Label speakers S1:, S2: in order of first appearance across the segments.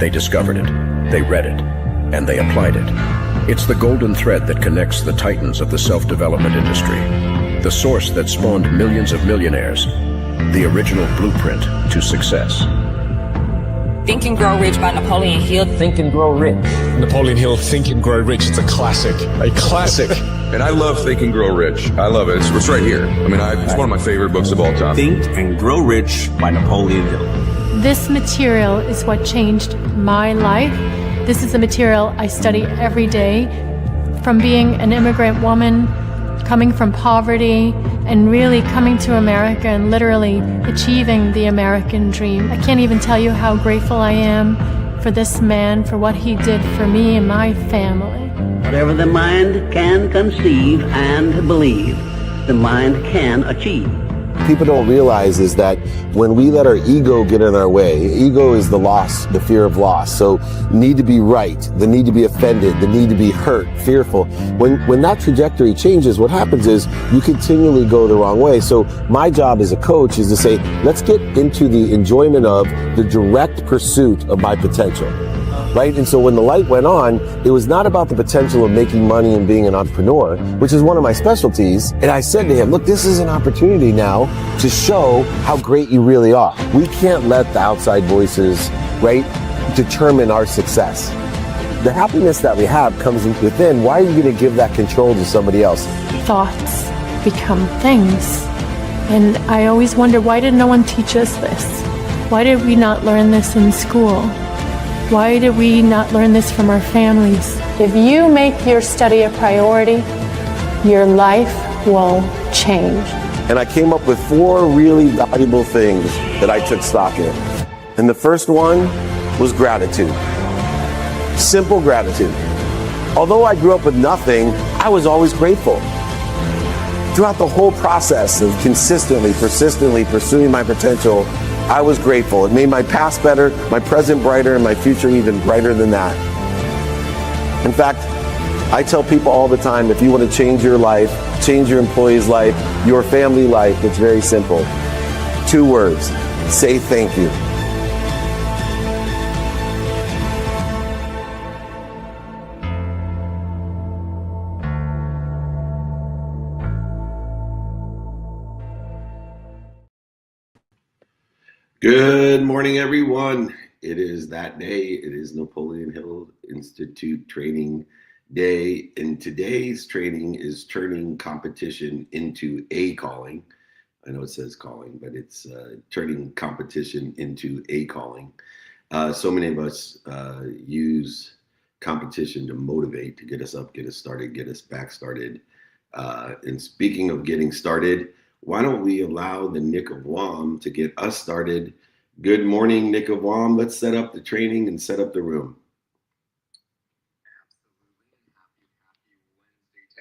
S1: They discovered it, they read it, and they applied it. It's the golden thread that connects the titans of the self-development industry, the source that spawned millions of millionaires, the original blueprint to success.
S2: Think and Grow Rich by Napoleon Hill.
S3: Think and Grow Rich.
S4: Napoleon Hill, Think and Grow Rich. It's a classic. A classic.
S5: And I love Think and Grow Rich. I love it. It's right here. I mean, it's one of my favorite books of all time.
S6: Think and Grow Rich by Napoleon Hill.
S7: This material is what changed my life. This is the material I study every day. From being an immigrant woman, coming from poverty, and really coming to America and literally achieving the American dream. I can't even tell you how grateful I am for this man, for what he did for me and my family.
S8: Whatever the mind can conceive and believe, the mind can achieve.
S9: People don't realize is that when we let our ego get in our way, ego is the loss, the fear of loss. So need to be right, the need to be offended, the need to be hurt, fearful. When that trajectory changes, what happens is you continually go the wrong way. So my job as a coach is to say, let's get into the enjoyment of the direct pursuit of my potential. Right? And so when the light went on, it was not about the potential of making money and being an entrepreneur, which is one of my specialties. And I said to him, look, this is an opportunity now to show how great you really are. We can't let the outside voices, right, determine our success. The happiness that we have comes within. Why are you going to give that control to somebody else?
S7: Thoughts become things. And I always wonder, why did no one teach us this? Why did we not learn this in school? Why did we not learn this from our families? If you make your study a priority, your life will change.
S9: And I came up with 4 really valuable things that I took stock in. And the first one was gratitude. Simple gratitude. Although I grew up with nothing, I was always grateful. Throughout the whole process of consistently, persistently pursuing my potential, I was grateful. It made my past better, my present brighter, and my future even brighter than that. In fact, I tell people all the time, if you want to change your life, change your employee's life, your family life, it's very simple. 2 words, say thank you.
S10: Good morning, everyone. It is that day. It is Napoleon Hill Institute Training Day. And today's training is turning competition into a calling. I know it says calling, but it's turning competition into a calling. So many of us use competition to motivate, to get us up, get us started, get us back started. And speaking of getting started, why don't we allow the Nick of Wam to get us started? Good morning, Nick of Wam. Let's set up the training and set up the room.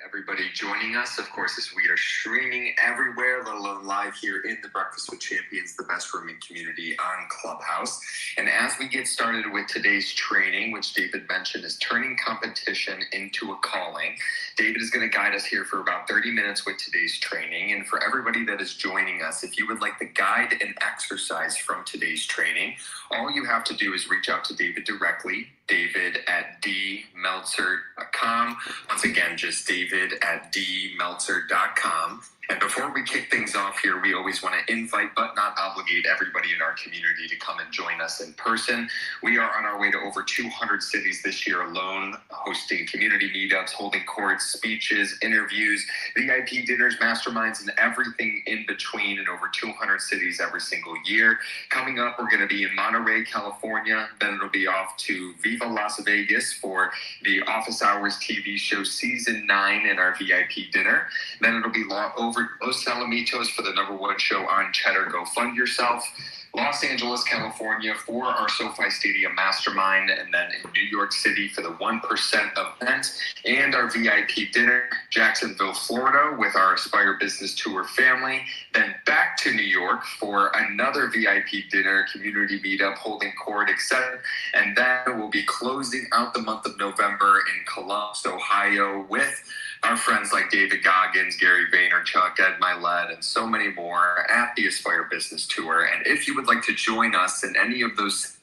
S11: Everybody joining us, of course, as we are streaming everywhere, let alone live here in the Breakfast with Champions, the best rooming community on Clubhouse. And as we get started with today's training, which David mentioned is turning competition into a calling, David is going to guide us here for about 30 minutes with today's training. And for everybody that is joining us, if you would like the guide and exercise from today's training, all you have to do is reach out to David directly, david@dmeltzer.com. Once again, just david@dmeltzer.com. And before we kick things off here, we always want to invite but not obligate everybody in our community to come and join us in person. We are on our way to over 200 cities this year alone, hosting community meetups, holding courts, speeches, interviews, VIP dinners, masterminds, and everything in between in over 200 cities every single year. Coming up, we're going to be in Monterey, California. Then it'll be off to Viva Las Vegas for the Office Hours TV show Season 9 and our VIP dinner. Then it'll be over Los Alamitos for the #1 show on Cheddar, Go Fund Yourself. Los Angeles, California for our SoFi Stadium Mastermind, and then in New York City for the 1% event and our VIP dinner, Jacksonville, Florida with our Aspire Business Tour family, then back to New York for another VIP dinner, community meetup, holding court, etc. And then we'll be closing out the month of November in Columbus, Ohio with our friends like David Goggins, Gary Vaynerchuk, Ed Milet, and so many more at the Aspire Business Tour. And if you would like to join us in any of those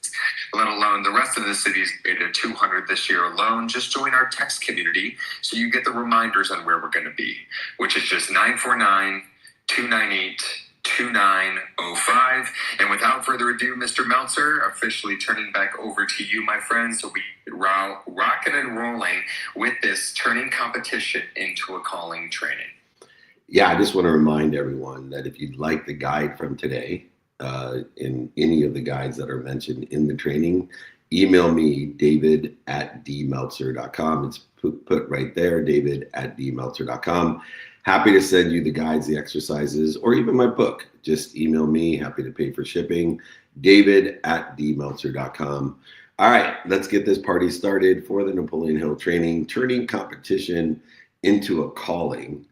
S11: let alone the rest of the cities. We did 200 this year alone. Just join our text community so you get the reminders on where we're going to be, which is just 949-298-2905. And without further ado, Mr. Meltzer, officially turning back over to you, my friends, so we rocking and rolling with this turning competition into a calling training.
S10: Yeah, I just want to remind everyone that if you'd like the guide from today, in any of the guides that are mentioned in the training, email me, david@dmeltzer.com. It's put right there, david@dmeltzer.com. Happy to send you the guides, the exercises, or even my book. Just email me, happy to pay for shipping, david@dmeltzer.com. All right, let's get this party started for the Napoleon Hill training, turning competition into a calling.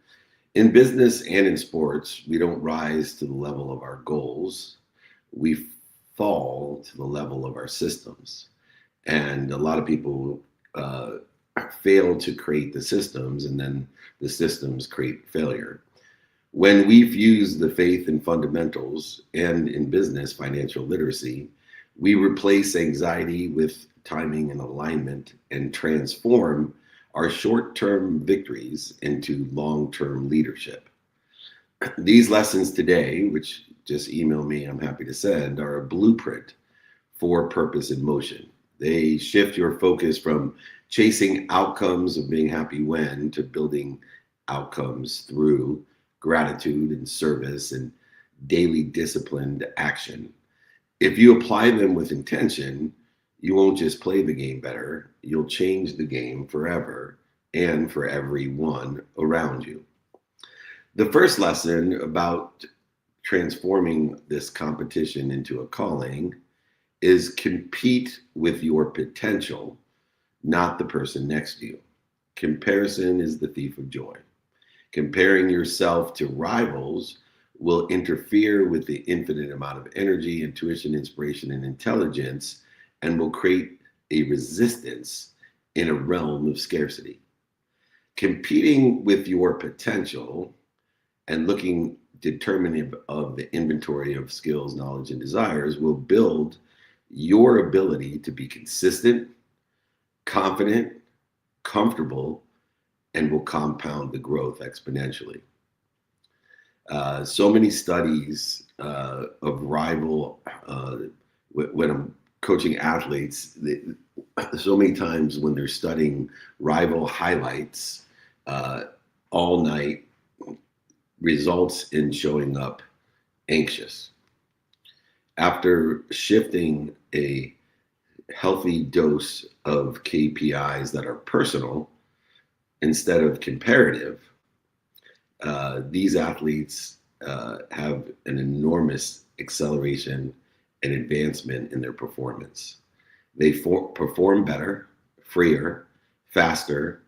S10: In business and in sports, we don't rise to the level of our goals. We fall to the level of our systems. And a lot of people fail to create the systems, and then the systems create failure. When we fuse the faith and fundamentals, and in business, financial literacy, we replace anxiety with timing and alignment and transform our short-term victories into long-term leadership. These lessons today, which just email me, I'm happy to send, are a blueprint for purpose in motion. They shift your focus from chasing outcomes of being happy when to building outcomes through gratitude and service and daily disciplined action. If you apply them with intention, you won't just play the game better, you'll change the game forever and for everyone around you. The first lesson about transforming this competition into a calling is compete with your potential, not the person next to you. Comparison is the thief of joy. Comparing yourself to rivals will interfere with the infinite amount of energy, intuition, inspiration, and intelligence, and will create a resistance in a realm of scarcity. Competing with your potential and looking determinative of the inventory of skills, knowledge, and desires will build your ability to be consistent, confident, comfortable, and will compound the growth exponentially. So many studies of rival, when I'm coaching athletes, so many times when they're studying rival highlights all night results in showing up anxious. After shifting a healthy dose of KPIs that are personal instead of comparative, these athletes have an enormous acceleration and advancement in their performance. They perform better, freer, faster,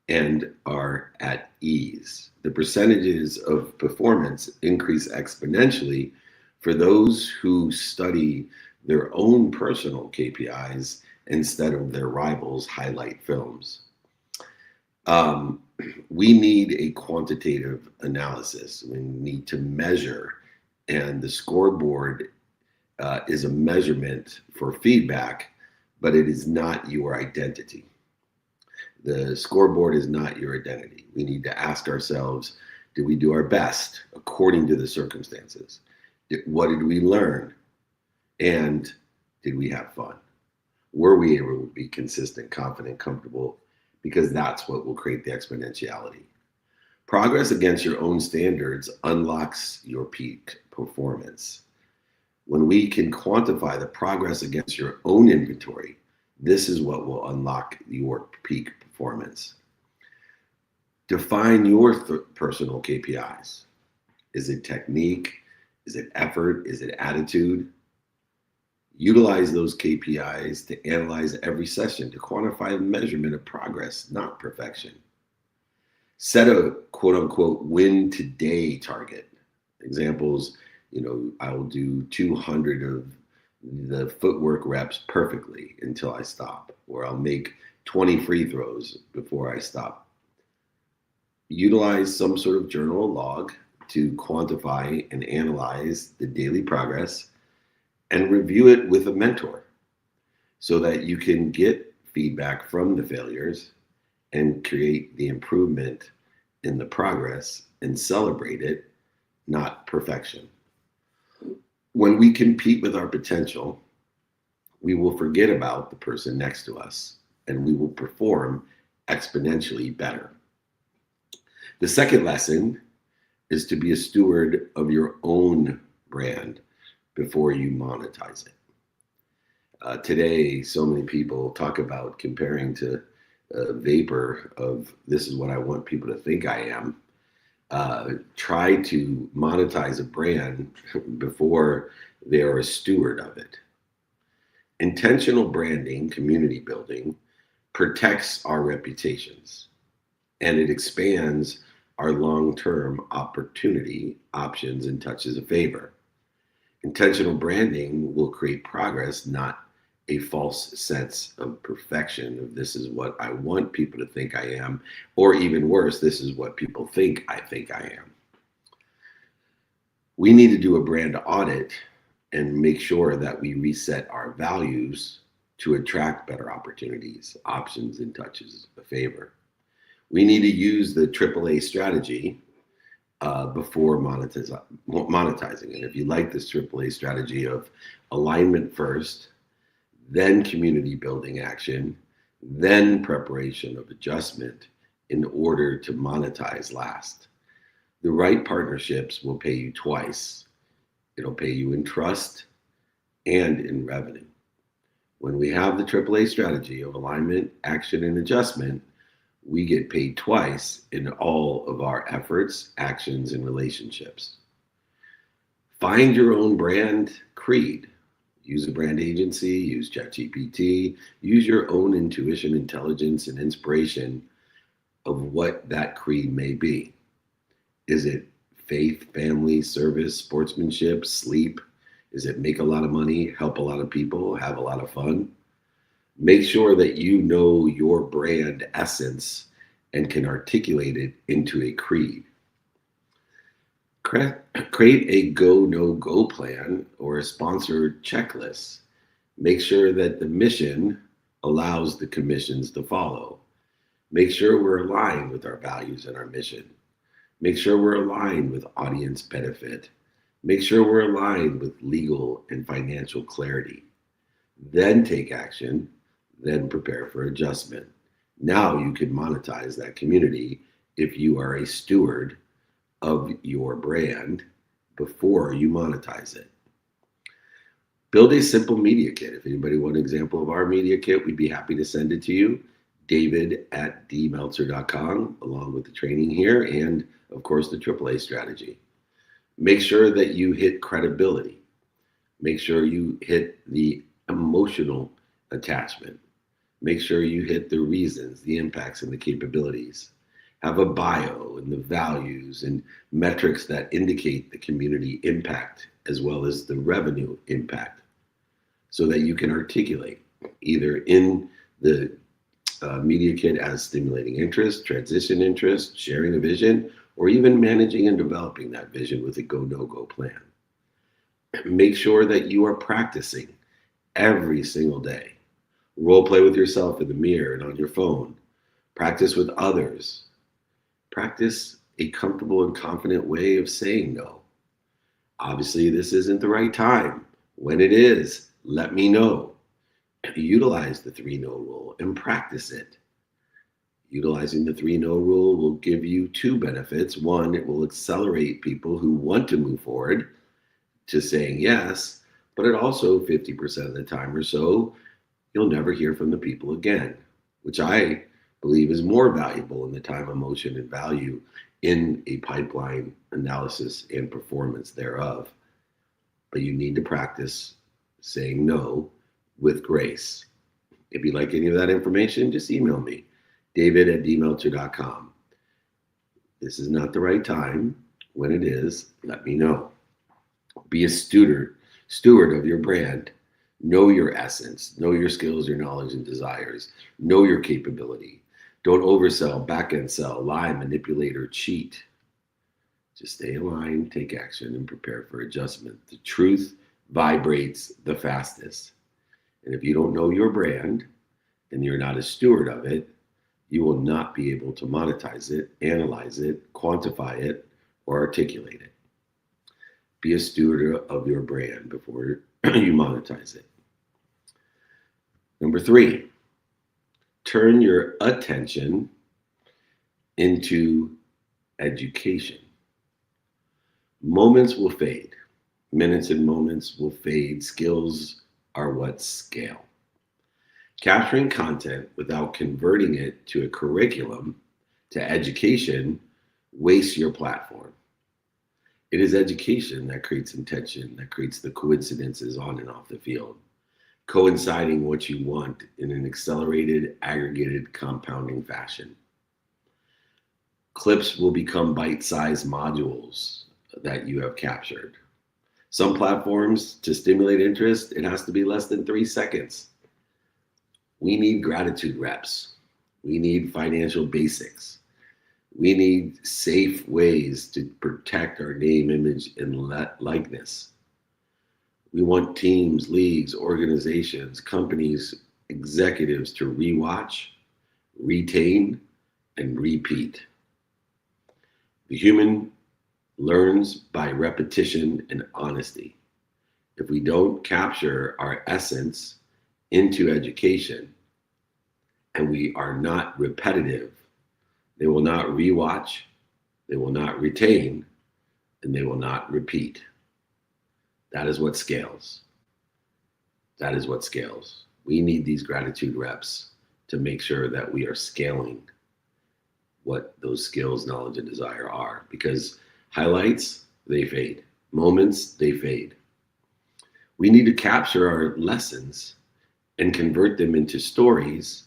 S10: and are at ease. The percentages of performance increase exponentially for those who study their own personal KPIs instead of their rivals' highlight films. We need a quantitative analysis. We need to measure, and the scoreboard is a measurement for feedback, but it is not your identity. The scoreboard is not your identity. We need to ask ourselves, did we do our best according to the circumstances? What did we learn? And did we have fun? Were we able to be consistent, confident, comfortable? Because that's what will create the exponentiality. Progress against your own standards unlocks your peak performance. When we can quantify the progress against your own inventory, this is what will unlock your peak performance. Define your personal KPIs. Is it technique? Is it effort? Is it attitude? Utilize those KPIs to analyze every session to quantify the measurement of progress, not perfection. Set a quote unquote win today target. Examples, I will do 200 of the footwork reps perfectly until I stop, or I'll make 20 free throws before I stop. Utilize some sort of journal log to quantify and analyze the daily progress and review it with a mentor. so that you can get feedback from the failures and create the improvement in the progress and celebrate it, not perfection. When we compete with our potential, we will forget about the person next to us and we will perform exponentially better. The second lesson is to be a steward of your own brand before you monetize it. Today, so many people talk about comparing to a vapor of this is what I want people to think I am. Try to monetize a brand before they are a steward of it. Intentional branding, community building, protects our reputations and it expands our long-term opportunity, options, and touches of favor. Intentional branding will create progress, not a false sense of perfection of this is what I want people to think I am, or even worse, this is what people think I am. We need to do a brand audit and make sure that we reset our values to attract better opportunities, options, and touches of favor. We need to use the AAA strategy before monetizing it. If you like this AAA strategy of alignment first, then community building action, then preparation of adjustment in order to monetize last. The right partnerships will pay you twice. It'll pay you in trust and in revenue. When we have the AAA strategy of alignment, action, and adjustment, we get paid twice in all of our efforts, actions, and relationships. Find your own brand creed. Use a brand agency, use ChatGPT, use your own intuition, intelligence, and inspiration of what that creed may be. Is it faith, family, service, sportsmanship, sleep? Is it make a lot of money, help a lot of people, have a lot of fun? Make sure that you know your brand essence and can articulate it into a creed. Create a go, no go plan or a sponsored checklist. Make sure that the mission allows the commissions to follow. Make sure we're aligned with our values and our mission. Make sure we're aligned with audience benefit. Make sure we're aligned with legal and financial clarity. Then take action, then prepare for adjustment. Now you can monetize that community if you are a steward of your brand before you monetize it. Build a simple media kit. If anybody wants an example of our media kit, we'd be happy to send it to you. David@dmeltzer.com, along with the training here and, of course, the AAA strategy. Make sure that you hit credibility. Make sure you hit the emotional attachment. Make sure you hit the reasons, the impacts, and the capabilities. Have a bio and the values and metrics that indicate the community impact as well as the revenue impact so that you can articulate either in the media kit as stimulating interest, transition interest, sharing a vision, or even managing and developing that vision with a go, no go plan. Make sure that you are practicing every single day. Role play with yourself in the mirror and on your phone. Practice with others. Practice a comfortable and confident way of saying no. Obviously, this isn't the right time. When it is, let me know. Utilize the 3-no rule and practice it. Utilizing the 3-no rule will give you two benefits. One, it will accelerate people who want to move forward to saying yes, but it also 50% of the time or so, you'll never hear from the people again, which I believe is more valuable in the time, emotion, and value in a pipeline analysis and performance thereof. But you need to practice saying no with grace. If you'd like any of that information, just email me, david@dmeltzer.com. This is not the right time. When it is, let me know. Be a steward of your brand. Know your essence. Know your skills, your knowledge, and desires. Know your capability. Don't oversell, back-end sell, lie, manipulate, or cheat. Just stay aligned, take action, and prepare for adjustment. The truth vibrates the fastest. And if you don't know your brand and you're not a steward of it, you will not be able to monetize it, analyze it, quantify it, or articulate it. Be a steward of your brand before you monetize it. Number 3, turn your attention into education. Moments will fade. Minutes and moments will fade. Skills are what scale. Capturing content without converting it to a curriculum, to education, wastes your platform. It is education that creates intention, that creates the coincidences on and off the field, coinciding what you want in an accelerated, aggregated, compounding fashion. Clips will become bite-sized modules that you have captured. Some platforms, to stimulate interest, it has to be less than 3 seconds. We need gratitude reps. We need financial basics. We need safe ways to protect our name, image, and likeness. We want teams, leagues, organizations, companies, executives to rewatch, retain, and repeat. The human learns by repetition and honesty. If we don't capture our essence into education and we are not repetitive, they will not rewatch, they will not retain, and they will not repeat. That is what scales. That is what scales. We need these gratitude reps to make sure that we are scaling what those skills, knowledge, and desire are, because highlights, they fade. Moments, they fade. We need to capture our lessons and convert them into stories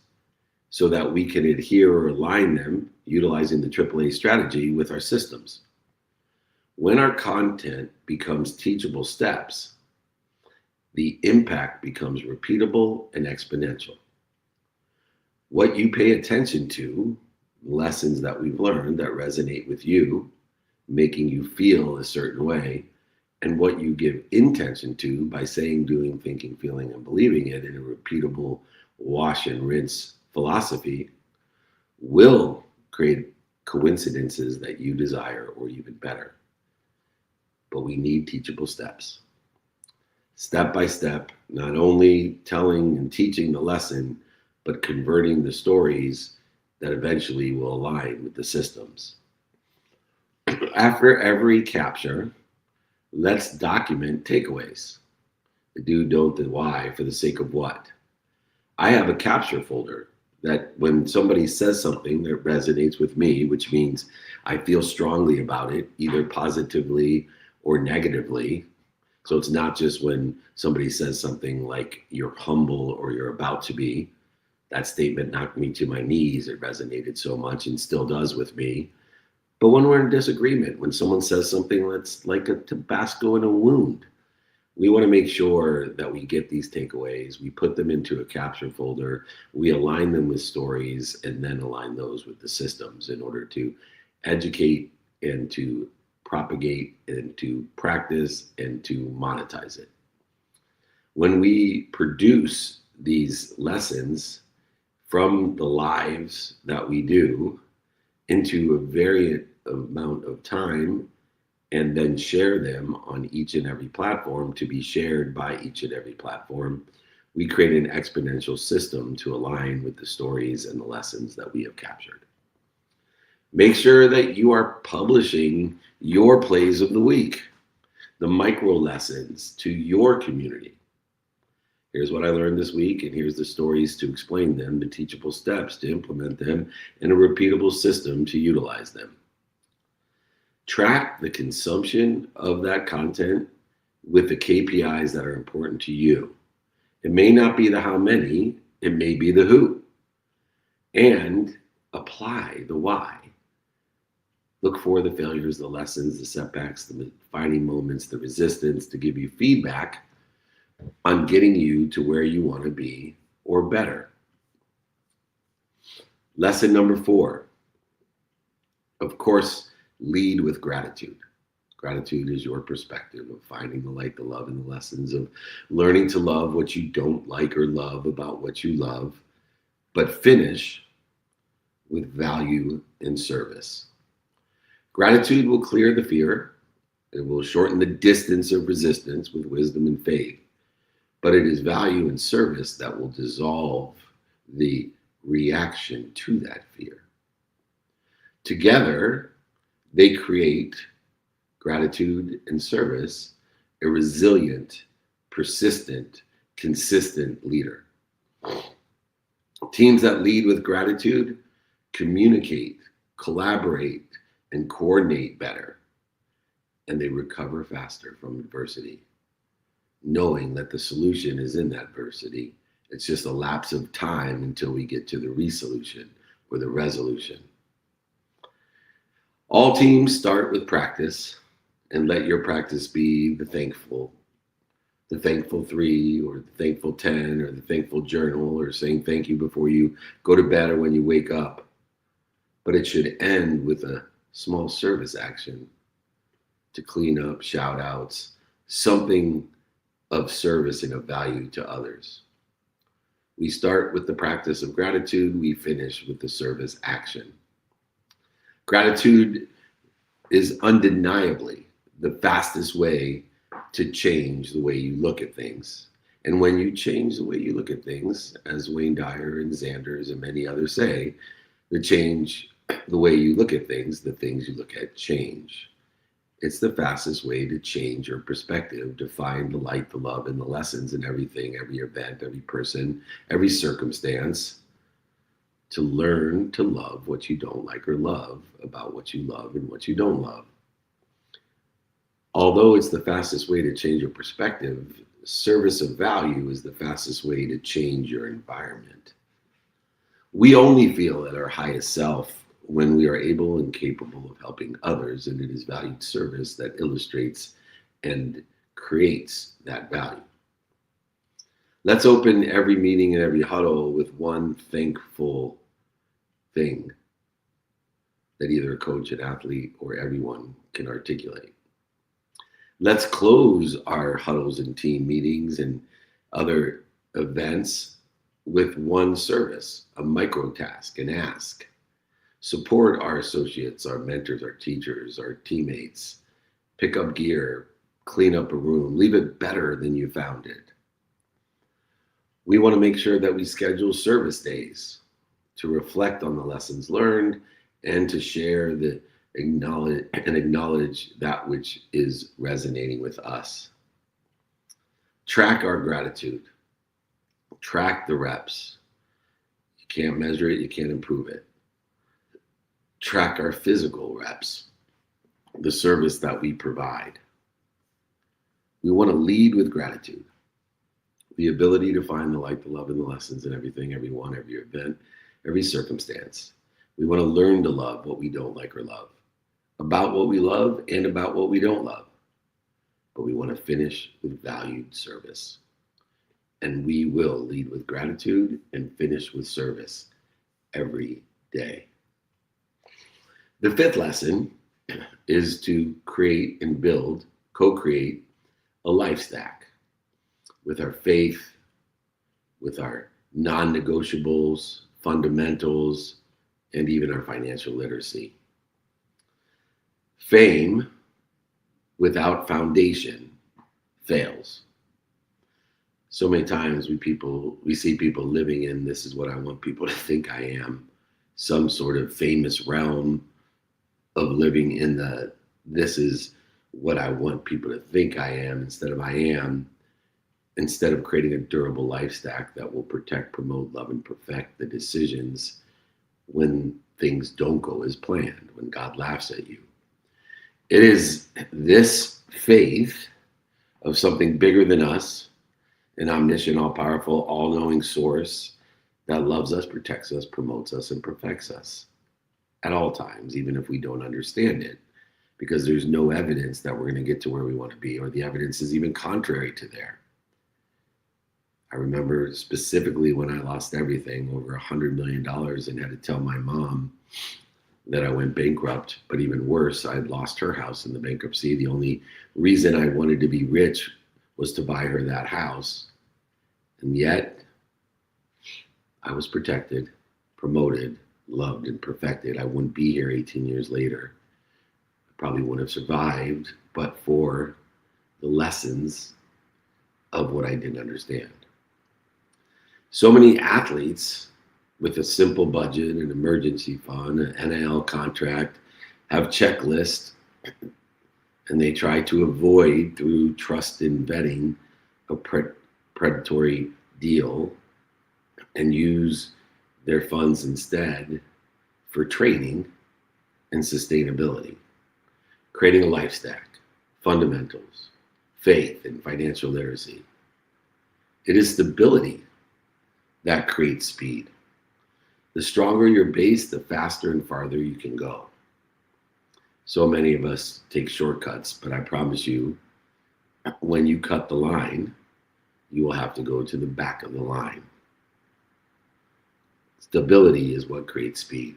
S10: so that we can adhere or align them utilizing the AAA strategy with our systems. When our content becomes teachable steps, the impact becomes repeatable and exponential. What you pay attention to, lessons that we've learned that resonate with you, making you feel a certain way, and what you give intention to by saying, doing, thinking, feeling, and believing it in a repeatable wash and rinse philosophy, will create coincidences that you desire or even better. But we need teachable steps. Step by step, not only telling and teaching the lesson, but converting the stories that eventually will align with the systems. After every capture, let's document takeaways. The do, don't, the why, for the sake of what. I have a capture folder that when somebody says something that resonates with me, which means I feel strongly about it, either positively or negatively. So it's not just when somebody says something like you're humble or you're about to be. That statement knocked me to my knees. It resonated so much and still does with me. But when we're in disagreement, when someone says something that's like a Tabasco in a wound, we want to make sure that we get these takeaways, we put them into a capture folder, we align them with stories, and then align those with the systems in order to educate and to propagate and to practice and to monetize it. When we produce these lessons from the lives that we do into a variant amount of time, and then share them on each and every platform to be shared by each and every platform, we create an exponential system to align with the stories and the lessons that we have captured. Make sure that you are publishing your plays of the week, the micro lessons to your community. Here's what I learned this week, and here's the stories to explain them, the teachable steps to implement them, and a repeatable system to utilize them. Track the consumption of that content with the KPIs that are important to you. It may not be the how many, it may be the who. And apply the why. Look for the failures, the lessons, the setbacks, the defining moments, the resistance to give you feedback on getting you to where you want to be or better. Lesson number 4. Of course, lead with gratitude. Gratitude is your perspective of finding the light, the love, and the lessons of learning to love what you don't like or love about what you love, but finish with value and service. Gratitude will clear the fear. It will shorten the distance of resistance with wisdom and faith. But it is value and service that will dissolve the reaction to that fear. Together, they create gratitude and service, a resilient, persistent, consistent leader. Teams that lead with gratitude communicate, collaborate, and coordinate better, and they recover faster from adversity, knowing that the solution is in that adversity. It's just a lapse of time until we get to the resolution or the resolution. All teams start with practice, and let your practice be the thankful 3, or the thankful 10, or the thankful journal, or saying thank you before you go to bed or when you wake up. But it should end with a small service action to clean up, shout outs, something of service and of value to others. We start with the practice of gratitude, we finish with the service action. Gratitude is undeniably the fastest way to change the way you look at things. And when you change the way you look at things, as Wayne Dyer and Xanders and many others say, the way you look at things, the things you look at change. It's the fastest way to change your perspective, to find the light, the love, and the lessons in everything, every event, every person, every circumstance, to learn to love what you don't like or love about what you love and what you don't love. Although it's the fastest way to change your perspective, service of value is the fastest way to change your environment. We only feel at our highest self when we are able and capable of helping others, and it is valued service that illustrates and creates that value. Let's open every meeting and every huddle with one thankful thing that either a coach, an athlete, or everyone can articulate. Let's close our huddles and team meetings and other events with one service, a micro task, an ask. Support our associates, our mentors, our teachers, our teammates. Pick up gear, clean up a room, leave it better than you found it. We want to make sure that we schedule service days to reflect on the lessons learned and to share acknowledge that which is resonating with us. Track our gratitude. Track the reps. You can't measure it, you can't improve it. Track our physical reps, the service that we provide. We want to lead with gratitude, the ability to find the light, the love, and the lessons in everything, everyone, every event, every circumstance. We want to learn to love what we don't like or love, about what we love and about what we don't love. But we want to finish with valued service. And we will lead with gratitude and finish with service every day. The fifth lesson is to create and build, co-create a life stack with our faith, with our non-negotiables, fundamentals, and even our financial literacy. Fame without foundation fails. So many times we see people living in, this is what I want people to think I am, some sort of famous realm of living in this is what I want people to think I am instead of I am, instead of creating a durable life stack that will protect, promote, love, and perfect the decisions when things don't go as planned, when God laughs at you. It is this faith of something bigger than us, an omniscient, all-powerful, all-knowing source that loves us, protects us, promotes us, and perfects us at all times, even if we don't understand it, because there's no evidence that we're going to get to where we want to be, or the evidence is even contrary to there. I remember specifically when I lost everything, over $100 million, and had to tell my mom that I went bankrupt, but even worse, I had lost her house in the bankruptcy. The only reason I wanted to be rich was to buy her that house. And yet, I was protected, promoted, loved, and perfected. I wouldn't be here 18 years later. I probably wouldn't have survived, but for the lessons of what I didn't understand. So many athletes with a simple budget, an emergency fund, an NIL contract, have checklists, and they try to avoid, through trust and vetting, a predatory deal and use their funds instead for training and sustainability, creating a life stack, fundamentals, faith, and financial literacy. It is stability that creates speed. The stronger your base, the faster and farther you can go. So many of us take shortcuts, but I promise you, when you cut the line, you will have to go to the back of the line. Stability is what creates speed.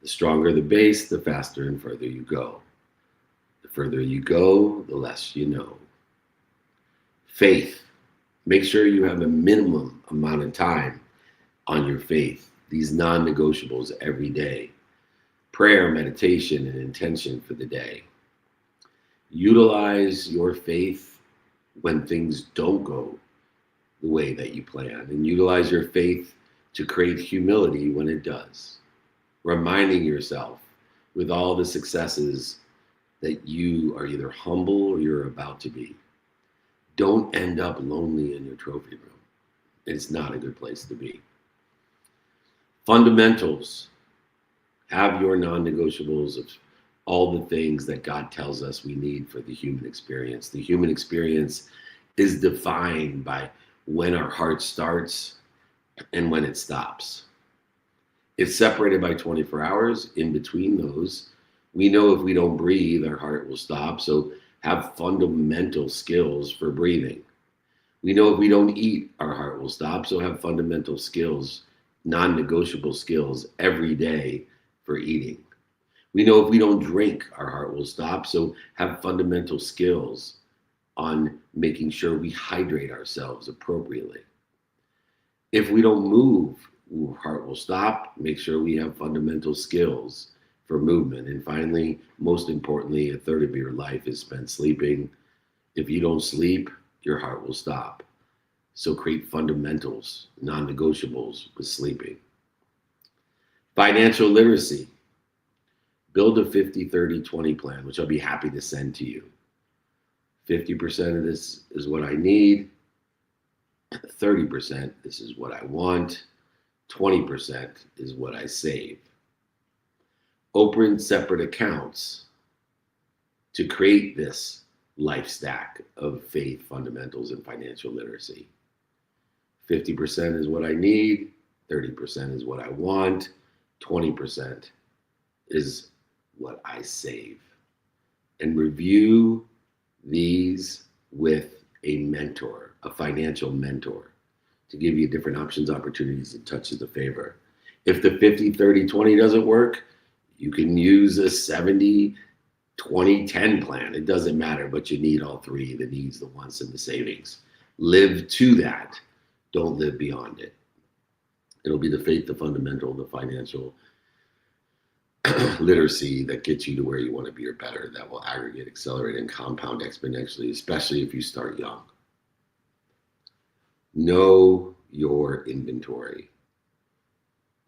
S10: The stronger the base, the faster and further you go. The further you go, the less you know. Faith. Make sure you have a minimum amount of time on your faith, these non-negotiables every day. Prayer, meditation, and intention for the day. Utilize your faith when things don't go the way that you plan, and utilize your faith to create humility when it does. Reminding yourself with all the successes that you are either humble or you're about to be. Don't end up lonely in your trophy room. It's not a good place to be. Fundamentals. Have your non-negotiables of all the things that God tells us we need for the human experience. The human experience is defined by when our heart starts and when it stops. It's separated by 24 hours. In between those, we know if we don't breathe, our heart will stop. So have fundamental skills for breathing. We know if we don't eat, our heart will stop. So have fundamental skills, non-negotiable skills every day for eating. We know if we don't drink, our heart will stop. So have fundamental skills on making sure we hydrate ourselves appropriately. If we don't move, our heart will stop. Make sure we have fundamental skills for movement. And finally, most importantly, a third of your life is spent sleeping. If you don't sleep, your heart will stop. So create fundamentals, non-negotiables with sleeping. Financial literacy. Build a 50-30-20 plan, which I'll be happy to send to you. 50% of this is what I need. 30%, this is what I want. 20% is what I save. Open separate accounts to create this life stack of faith, fundamentals, and financial literacy. 50% is what I need. 30% is what I want. 20% is what I save. And review these with a mentor, a financial mentor, to give you different options, opportunities, and touches of favor. If the 50-30-20 doesn't work, you can use a 70-20-10 plan. It doesn't matter, but you need all three: the needs, the wants, and the savings. Live to that. Don't live beyond it. It'll be the faith, the fundamental, the financial literacy that gets you to where you want to be or better, that will aggregate, accelerate, and compound exponentially, especially if you start young. Know your inventory.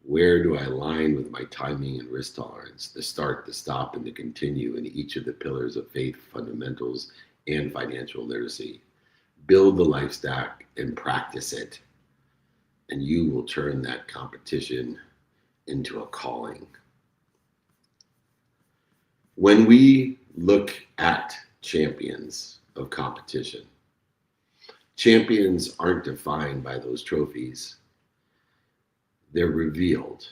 S10: Where do I align with my timing and risk tolerance? The start, the stop, and the continue in each of the pillars of faith, fundamentals, and financial literacy. Build the life stack and practice it, and you will turn that competition into a calling. When we look at champions of competition, champions aren't defined by those trophies. They're revealed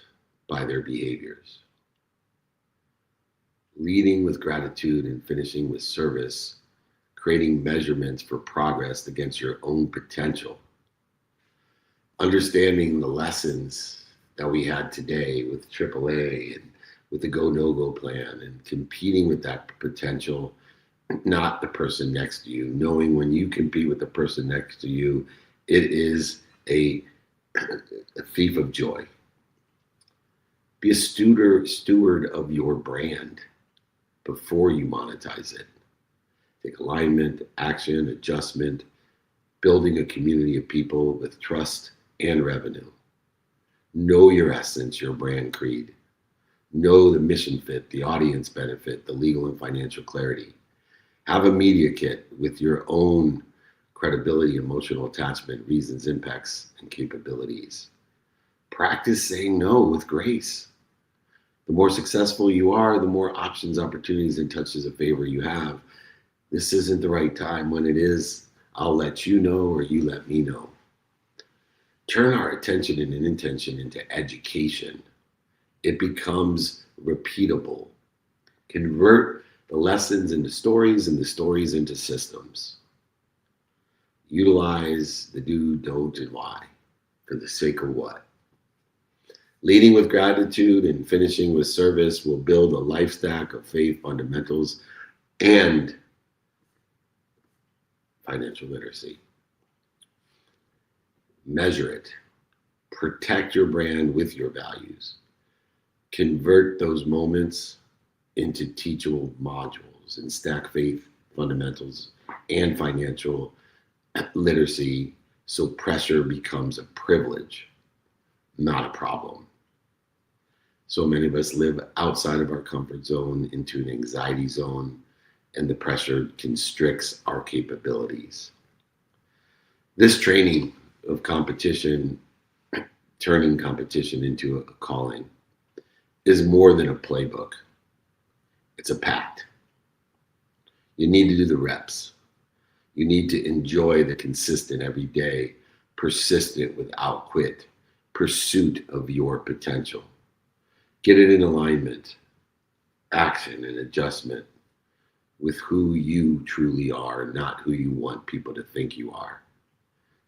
S10: by their behaviors. Leading with gratitude and finishing with service, creating measurements for progress against your own potential. Understanding the lessons that we had today with AAA and with the go, no go plan and competing with that potential, not the person next to you, knowing when you compete with the person next to you, it is a thief of joy. Be a steward of your brand before you monetize it. Take alignment, action, adjustment, building a community of people with trust and revenue. Know your essence, your brand creed. Know the mission fit, the audience benefit, the legal and financial clarity. Have a media kit with your own credibility, emotional attachment, reasons, impacts, and capabilities. Practice saying no with grace. The more successful you are, the more options, opportunities, and touches of favor you have. This isn't the right time. When it is, I'll let you know or you let me know. Turn our attention and intention into education. It becomes repeatable. Convert the lessons into stories and the stories into systems. Utilize the do, don't, and why for the sake of what. Leading with gratitude and finishing with service will build a life stack of faith fundamentals and financial literacy. Measure it. Protect your brand with your values. Convert those moments into teachable modules and stack faith fundamentals and financial literacy so pressure becomes a privilege, not a problem. So many of us live outside of our comfort zone into an anxiety zone, and the pressure constricts our capabilities. This training of competition, turning competition into a calling, is more than a playbook. It's a pact. You need to do the reps. You need to enjoy the consistent, everyday, persistent, without quit pursuit of your potential. Get it in alignment, action, and adjustment with who you truly are, not who you want people to think you are.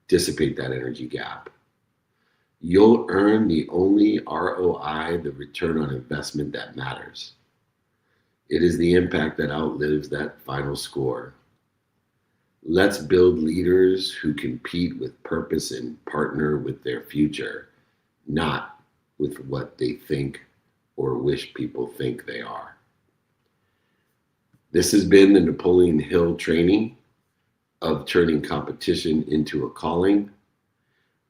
S10: Dissipate that energy gap. You'll earn the only ROI, the return on investment, that matters. It is the impact that outlives that final score. Let's build leaders who compete with purpose and partner with their future, not with what they think or wish people think they are. This has been the Napoleon Hill training of turning competition into a calling.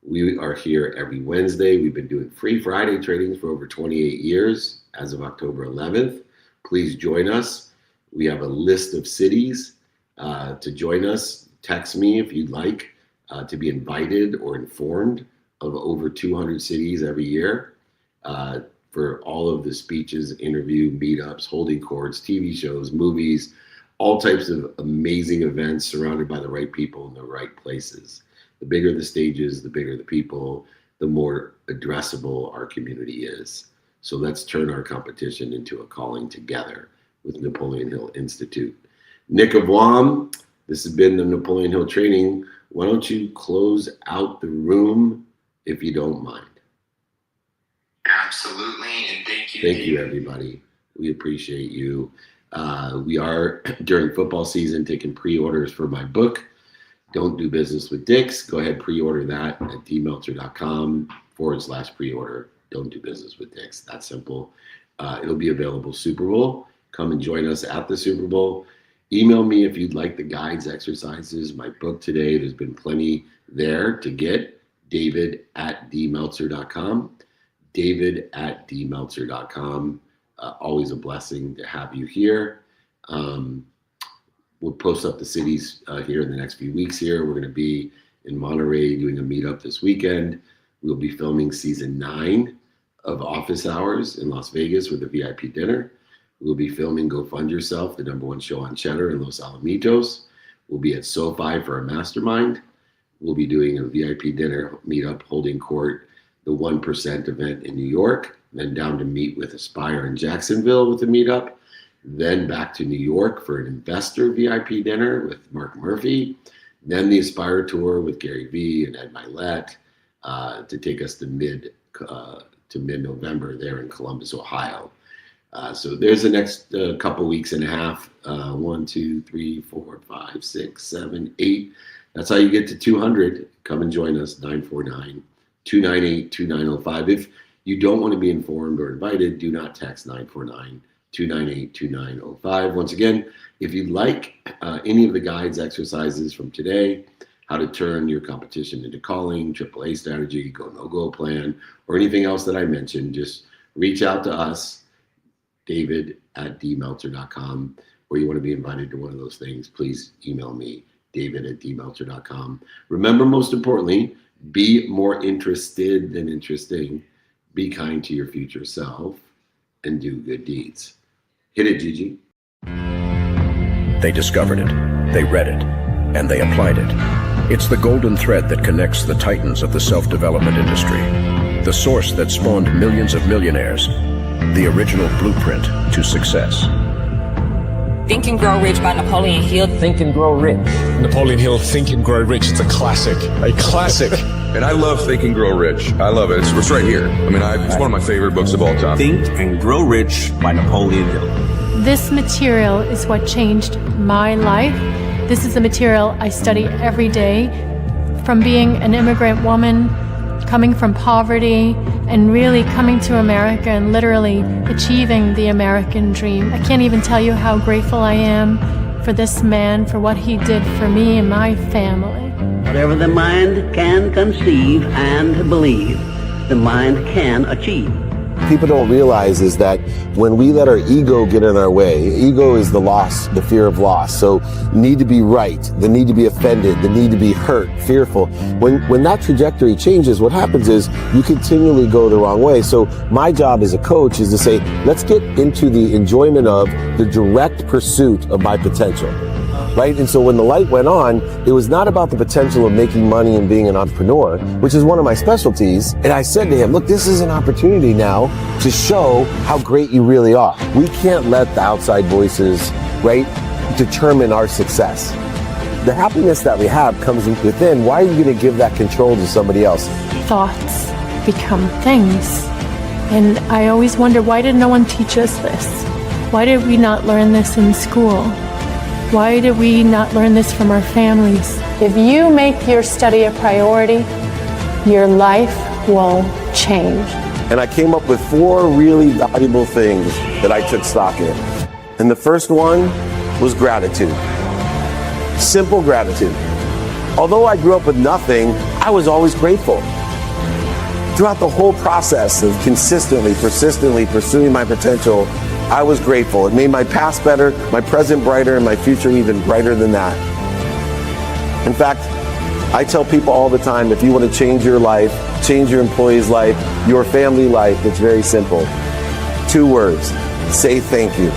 S10: We are here every Wednesday. We've been doing free Friday trainings for over 28 years as of October 11th. Please join us. We have a list of cities to join us. Text me if you'd like to be invited or informed of over 200 cities every year for all of the speeches, interview, meetups, holding courts, TV shows, movies, all types of amazing events surrounded by the right people in the right places. The bigger the stages, the bigger the people, the more addressable our community is. So let's turn our competition into a calling together with Napoleon Hill Institute. Nick of WAM, this has been the Napoleon Hill training. Why don't you close out the room if you don't mind?
S11: Absolutely, and thank you.
S10: Thank you, everybody. We appreciate you. We are, during football season, taking pre-orders for my book, Don't Do Business with Dicks. Go ahead, pre-order that at dmeltzer.com/pre-order. Don't Do Business with Dicks. That simple. It'll be available Super Bowl. Come and join us at the Super Bowl. Email me if you'd like the guides, exercises, my book today. There's been plenty there to get. David@dmeltzer.com. David@dmeltzer.com. Always a blessing to have you here. We'll post up the cities here in the next few weeks here. We're going to be in Monterey doing a meetup this weekend. We'll be filming season 9 of Office Hours in Las Vegas with a VIP dinner. We'll be filming Go Fund Yourself, the #1 show on Cheddar in Los Alamitos. We'll be at SoFi for a mastermind. We'll be doing a VIP dinner meetup, holding court, the 1% event in New York, then down to meet with Aspire in Jacksonville with a meetup, then back to New York for an investor VIP dinner with Mark Murphy, then the Aspire tour with Gary Vee and Ed Milet to take us to mid-November there in Columbus, Ohio. So there's the next couple weeks and a half. 1, 2, 3, 4, 5, 6, 7, 8. That's how you get to 200. Come and join us, 949-298-2905. If you don't want to be informed or invited, do not text 949-298-2905. Once again, if you'd like any of the guides, exercises from today, how to turn your competition into calling, AAA strategy, go no-go plan, or anything else that I mentioned, just reach out to us, david@dmeltzer.com, or you want to be invited to one of those things, please email me, david@dmeltzer.com. Remember, most importantly, be more interested than interesting. Be kind to your future self and do good deeds. Hit it, Gigi.
S1: They discovered it, they read it, and they applied it. It's the golden thread that connects the titans of the self-development industry, the source that spawned millions of millionaires, the original blueprint to success.
S2: Think and Grow Rich by Napoleon Hill.
S6: Think and Grow Rich.
S4: Napoleon Hill, Think and Grow Rich. It's a classic. A classic.
S5: And I love Think and Grow Rich. I love it. It's right here. I mean, it's one of my favorite books of all time.
S6: Think and Grow Rich by Napoleon Hill.
S7: This material is what changed my life. This is the material I study every day. From being an immigrant woman, coming from poverty, and really coming to America and literally achieving the American dream. I can't even tell you how grateful I am for this man, for what he did for me and my family.
S8: Whatever the mind can conceive and believe, the mind can achieve.
S9: People don't realize is that when we let our ego get in our way, ego is the loss, the fear of loss. So need to be right, the need to be offended, the need to be hurt, fearful. When that trajectory changes, what happens is you continually go the wrong way. So my job as a coach is to say, let's get into the enjoyment of the direct pursuit of my potential. Right? And so when the light went on, it was not about the potential of making money and being an entrepreneur, which is one of my specialties. And I said to him, look, this is an opportunity now to show how great you really are. We can't let the outside voices, right, determine our success. The happiness that we have comes within. Why are you going to give that control to somebody else?
S7: Thoughts become things. And I always wonder, why did no one teach us this? Why did we not learn this in school? Why did we not learn this from our families? If you make your study a priority, your life will change.
S9: And I came up with 4 really valuable things that I took stock in. And the first one was gratitude. Simple gratitude. Although I grew up with nothing, I was always grateful. Throughout the whole process of consistently, persistently pursuing my potential, I was grateful. It made my past better, my present brighter, and my future even brighter than that. In fact, I tell people all the time, if you want to change your life, change your employee's life, your family life, it's very simple. 2 words, say thank you.